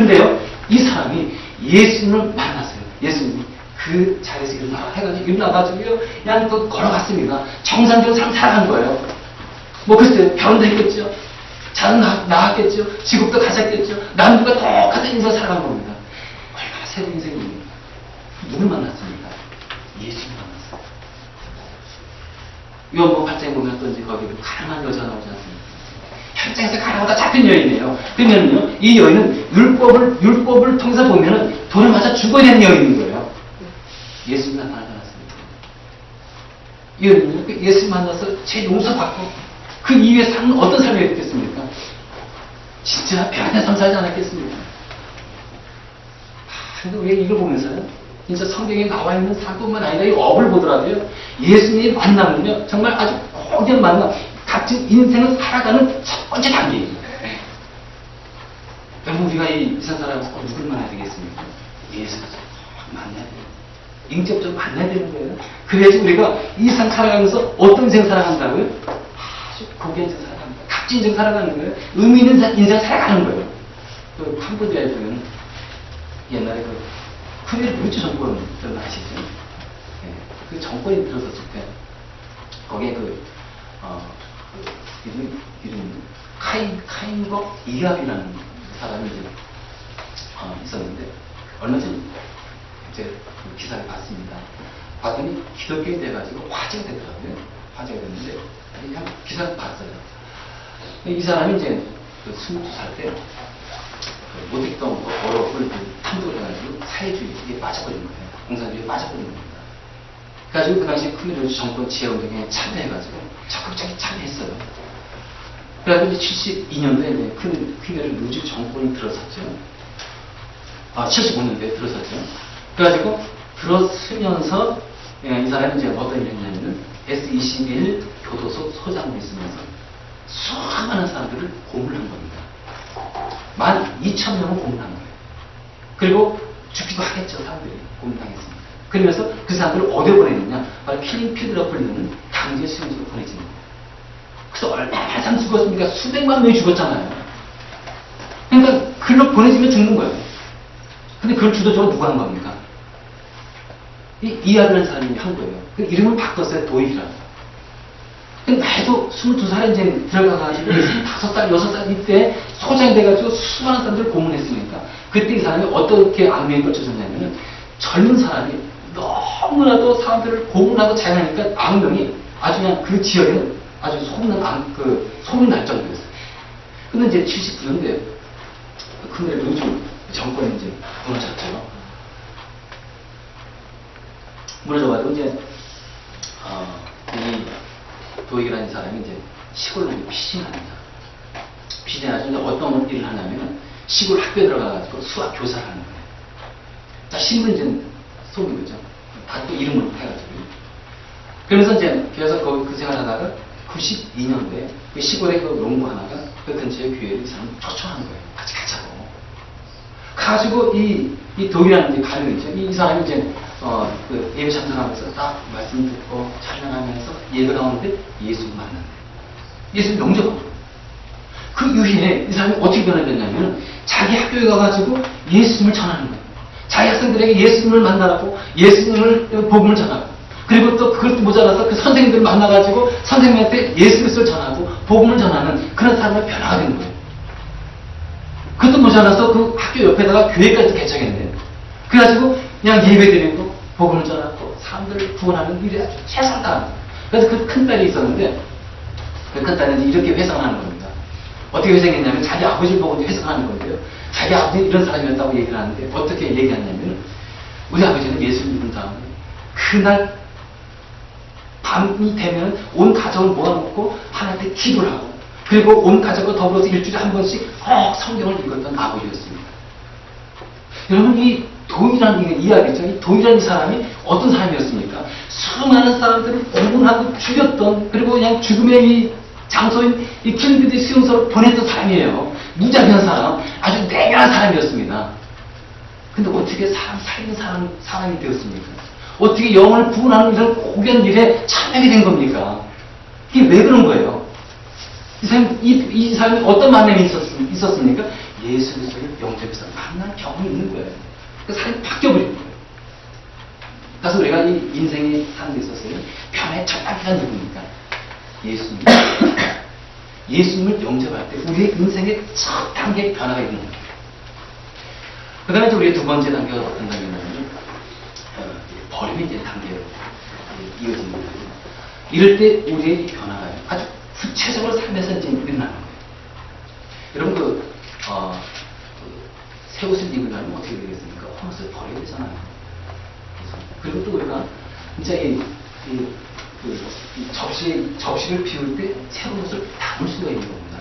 근데요, 이 사람이 예수님을 만났어요. 예수님이 그 자리에서 일어나라 해가지고 일어나가지고요, 그냥 또 걸어갔습니다. 정상적으로 살아간 거예요. 뭐 글쎄요, 결혼도 했겠죠. 자는 나왔겠죠. 직업도 가졌겠죠. 남들과 똑같은 인생 살아간 겁니다. 얼마나 새로운 인생입니까? 누굴 만났습니까? 예수님 만났어요. 요한복음 8장에 보면 또 이제 거기 가난한 여자 나오지 않습니까? 현장에서 가난하다 잡힌 여인이에요. 그러면요, 이 여인은 율법을 통해서 보면은 돌에 맞아 죽어야 되는 여인인 거예요. 예수님 만났습니다. 이 여인은 예수님 만나서 제 용서받고 그 이후에 사는 어떤 삶이 있겠습니까? 진짜 변화된 삶 살지 않았겠습니까? 근데 우리가 이걸 보면서요, 진짜 성경에 나와 있는 사건만 아니라 이 업을 보더라도요, 예수님의 만남은요, 정말 아주 고귀한 만남, 같은 인생을 살아가는 첫 번째 단계입니다. 여러분, 우리가 이 세상 사람을 누굴 만나야 되겠습니까? 예수를 만나야 돼요. 인격적으로 만나야 되는 거예요. 그래야지 우리가 이 세상 살아가면서 어떤 인생 살아간다고요? 아주 고귀한 인생 살아갑니다. 값진 인생 살아가는 거예요. 의미 있는 인생 살아가는 거예요. 그 캄보디아에 보면 옛날에 그 크메르 루즈 정권 아시죠? 네. 그 정권이 들어섰을 때 거기에 이름 카인거 이압이라는 사람이 이제 있었는데 얼마 전 이제 그 기사를 봤습니다. 봤더니 기독교인이 돼가지고 화제가 되더라고요. 화제가 됐는데 그냥 기사를 봤어요. 이 사람이 이제 22살 때 모택동 어록을 탐구를 해가지고 사회주의에 빠져버린 거예요. 공산주의에 빠져버린 겁니다. 그래가지고 그 당시에 크메르 정권 지혜운동에 참여해가지고 적극적인 참여했어요. 그래가지고 72년도에 크메르 루즈 정권이 들어섰죠. 75년도에 들어섰죠. 그래가지고 들어서면서 이 사람이 이제 어떤 일을 했냐면은 S21 교도소 소장으로 있으면서 수많은 사람들을 고문한 겁니다. 12,000명을 고문한 거예요. 그리고 죽기도 하겠죠, 사람들이. 고문당했습니다. 그러면서 그 사람들을 어디에 보내느냐? 바로 킬링필드라고 불리는 강제 수용소로 보내집니다. 그래서 얼마나 사람 죽었습니까? 수백만 명이 죽었잖아요. 그러니까 글로 보내지면 죽는 거예요. 근데 그걸 주도적으로 누가 한 겁니까? 이압이라는 사람이 한 거예요. 그 이름을 바꿨어요, 도익이라고. 근데 나이도 22살에 이제 들어가가지고 5살, 6살 이때 소장이 돼가지고 수많은 사람들을 고문했으니까 그때 이 사람이 어떻게 악명이 펼쳐졌냐면은 젊은 사람이 너무나도 사람들을 고문하고 자행하니까 악명이 아주 그냥 그 지역에는 아주 소문이 날 정도였어요. 근데 이제 79년도에 크메르 루즈 정권이 이제 무너졌죠. 무너져가지고 이제 이 도익이라는 사람이 이제 시골로 피신합니다. 피신해가지고 어떤 일을 하냐면 시골 학교에 들어가가지고 수학 교사를 하는 거예요. 자, 신문 이제 쏘는 거죠. 다 또 이름을 해가지고. 그러면서 이제 그래서 그 생활하다가 92년도에 그 시골에 그 농부 하나가 그 근처에 교회를 이 사람 초청한 거예요. 같이 가자고. 가지고 이 도익이라는 이제 가는 거죠. 이 사람이 이제 그 예배 참석하면서 딱 말씀 듣고 찬양하면서 예배가 오는데 예수를 만났네. 예수를 영접한 거예요. 그 이후에 이 사람이 어떻게 변화됐냐면 자기 학교에 가가지고 예수님을 전하는 거예요. 자기 학생들에게 예수님을 만나고 예수님을 복음을 전하고 그리고 또 그것도 모자라서 그 선생님들을 만나가지고 선생님한테 예수 그리스도를 전하고 복음을 전하는 그런 사람의 변화가 된 거예요. 그것도 모자라서 그 학교 옆에다가 교회까지 개척했는데 그래가지고 그냥 예배드리고 복음을 전하고 사람들을 구원하는 일이 아주 최선을 다합니다. 그래서 그 큰 딸이 있었는데 그 큰 딸은 이렇게 회상하는 겁니다. 어떻게 회상했냐면 자기 아버지를 보고 회상하는 건데요. 자기 아버지는 이런 사람이었다고 얘기를 하는데 어떻게 얘기하냐면 우리 아버지는 예수를 믿은 다음에 그날 밤이 되면 온 가정을 모아놓고 하나님께 기도를 하고 그리고 온 가족과 더불어서 일주일에 한 번씩 꼭 성경을 읽었던 아버지였습니다. 여러분 이 도익이라는 이야기죠. 이 도익이라는 사람이 어떤 사람이었습니까? 수많은 사람들을 고문하고 죽였던 그리고 그냥 죽음의 이 장소인 이 킬링필드 수용소로 보냈던 사람이에요. 무자비한 사람, 아주 냉혈한 사람이었습니다. 근데 어떻게 사람 살리는 사람이 되었습니까? 어떻게 영혼을 구원하는 이런 고귀한 일에 참여하게 된 겁니까? 이게 왜 그런 거예요? 이 사람이 어떤 만남이 있었습니까? 예수 그리스도를 영접해서 만난 경험이 있는 거예요. 그 삶이 바뀌어버린 거예요. 그래서 우리가 이 인생에 사는 데 있어서 변화의 첫 단계가 누굽니까? 예수님. 예수님을 영접할 때 우리의 인생의 첫 단계의 변화가 있는 거예요. 그 다음에 우리의 두 번째 단계가 어떤 단계냐면 버림의 이제 단계로 이어집니다. 이럴 때 우리의 변화가 아주 구체적으로 삶에서 이제 일어나는 거예요. 여러분 새 옷을 입으려면 어떻게 되겠습니까? 옷을 버려야 되잖아요. 그리고 또 우리가 진짜 이 접시를 비울 때 새로운 옷을 담을 수가 있는 겁니다.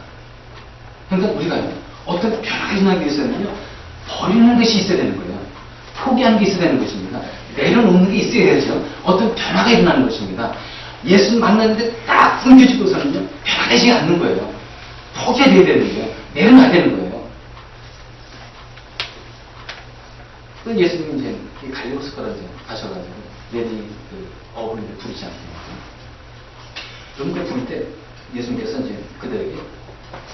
그러니까 우리가요, 어떤 변화가 일어나기 위해서는요, 버리는 것이 있어야 되는 거예요. 포기하는 게 있어야 되는 것입니다. 내려놓는 게 있어야죠. 어떤 변화가 일어나는 것입니다. 예수님 만났는데 딱 숨겨지고서는요, 변화되지 않는 거예요. 포기해야 되는 거예요. 내려놔야 되는 거예요. 그 예수님이 이제 갈릴리 숟가락에 가셔가지고 레디 어부를 부르지 않습니까? 그런 부를 때 예수님께서 이제 그들에게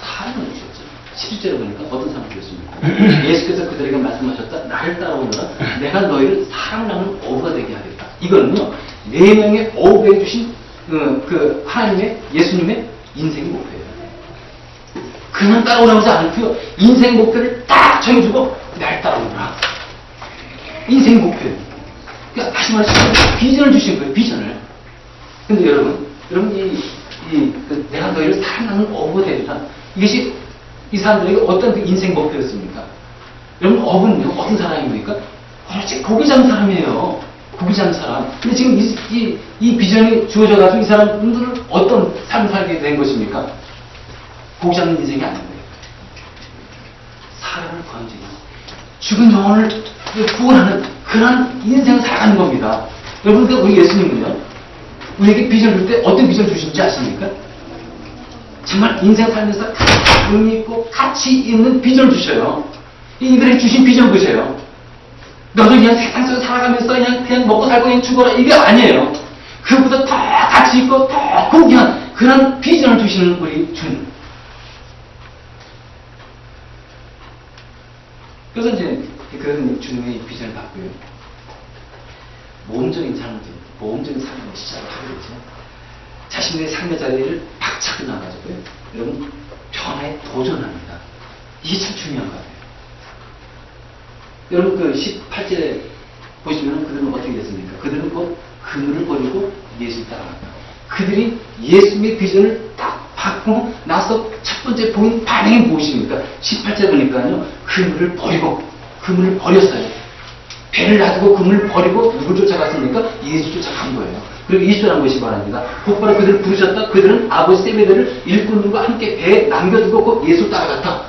사람을 주셨죠. 17절에 보니까 어떤 사람을 주셨습니까? 예수께서 그들에게 말씀하셨다. 나를 따라오너라. 내가 너희를 사랑을 나누는 어부가 되게 하겠다. 이거는요, 4명의 어부에 주신 그 하나님의 예수님의 인생의 목표예요. 그냥 따라오라고 하지 않고요, 인생 목표를 딱 정해주고 나를 따라오너라. 인생 목표예요. 그러니까 다시 말해서 비전을 주신 거예요. 비전을. 근데 여러분 내가 너희를 사랑하는 어부가 되리라. 이것이 이 사람들에게 어떤 그 인생 목표였습니까? 여러분 어부는요, 어떤 사람입니까? 그렇지, 고기 잡는 사람이에요. 고기 잡는 사람. 근데 지금 이 비전이 주어져가지고 이 사람들은 어떤 삶을 살게 된 것입니까? 고기 잡는 인생이 아닌 거예요. 사람을 건지고 죽은 영혼을 구원하는 그런 인생을 살아가는 겁니다. 여러분, 우리 예수님은요, 우리에게 비전을 줄 때 어떤 비전을 주신지 아십니까? 정말 인생 살면서 의미 있고 가치 있는 비전을 주셔요. 이들에게 주신 비전 보세요. 너를 그냥 세상 속에 살아가면서 그냥 먹고 살고 그냥 죽어라, 이게 아니에요. 그보다 더 가치 있고 더 고귀한 그런 비전을 주시는 우리 주님. 그래서 이제 그런 주님의 비전을 받고요, 모험적인 삶을 시작을 하게 되죠. 자신의 삶의 자리를 박차고 나가지고요, 여러분 변화에 도전합니다. 이게 참 중요한 것 같아요. 여러분 18절에 보시면 그들은 어떻게 됐습니까? 그들은 곧 그물을 버리고 예수를 따라갔다. 그들이 예수님의 비전을 딱 받고 나서 첫 번째 보인 반응이 무엇입니까? 18절 보니까요, 그물을 버렸어요. 배를 놔두고 그물을 버리고 누굴 쫓아갔습니까? 예수 쫓아간 거예요. 그리고 20절한 것이 바랍니다. 곧바로 그들을 부르셨다. 그들은 아버지 세베대를 일꾼들과 함께 배에 남겨두고 예수 따라갔다.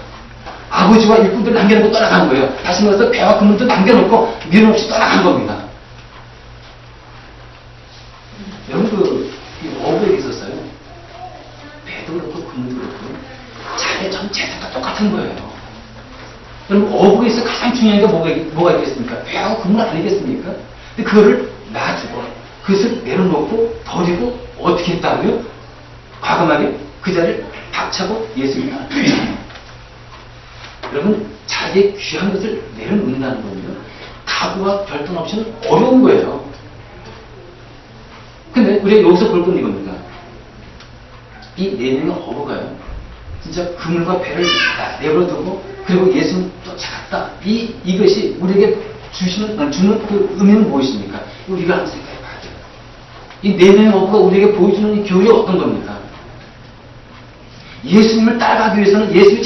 아버지와 일꾼들을 남겨놓고 떠나간 거예요. 다시 말해서 배와 그물도 남겨놓고 미련 없이 떠나간 겁니다. 여러분 어부에게 있었어요. 배도 그렇고 그물도 그렇고 자네 전체가 똑같은 거예요. 여러분 어부에 있어 가장 중요한 게 뭐가 있겠습니까? 배하고 그물 아니겠습니까? 근데 그거를 놔두고 그것을 내려놓고 버리고 어떻게 했다고요? 과감하게 그 자리를 박차고 예수님을 따라갔어요. 여러분 자기의 귀한 것을 내려놓는다는 건요, 각오와 결단 없이는 어려운 거예요. 근데 우리가 여기서 볼 건 이겁니다. 이 4명의 어부가요, 진짜 그물과 배를 내버려두고 그리고 예수님 쫓아갔다. 이것이 우리에게 주는 그 의미는 무엇입니까? 우리가 한번 생각해 봐야 돼요. 이 4명의 어부가 우리에게 보여주는 이 교훈이 어떤 겁니까? 예수님을 따라가기 위해서는 예수님이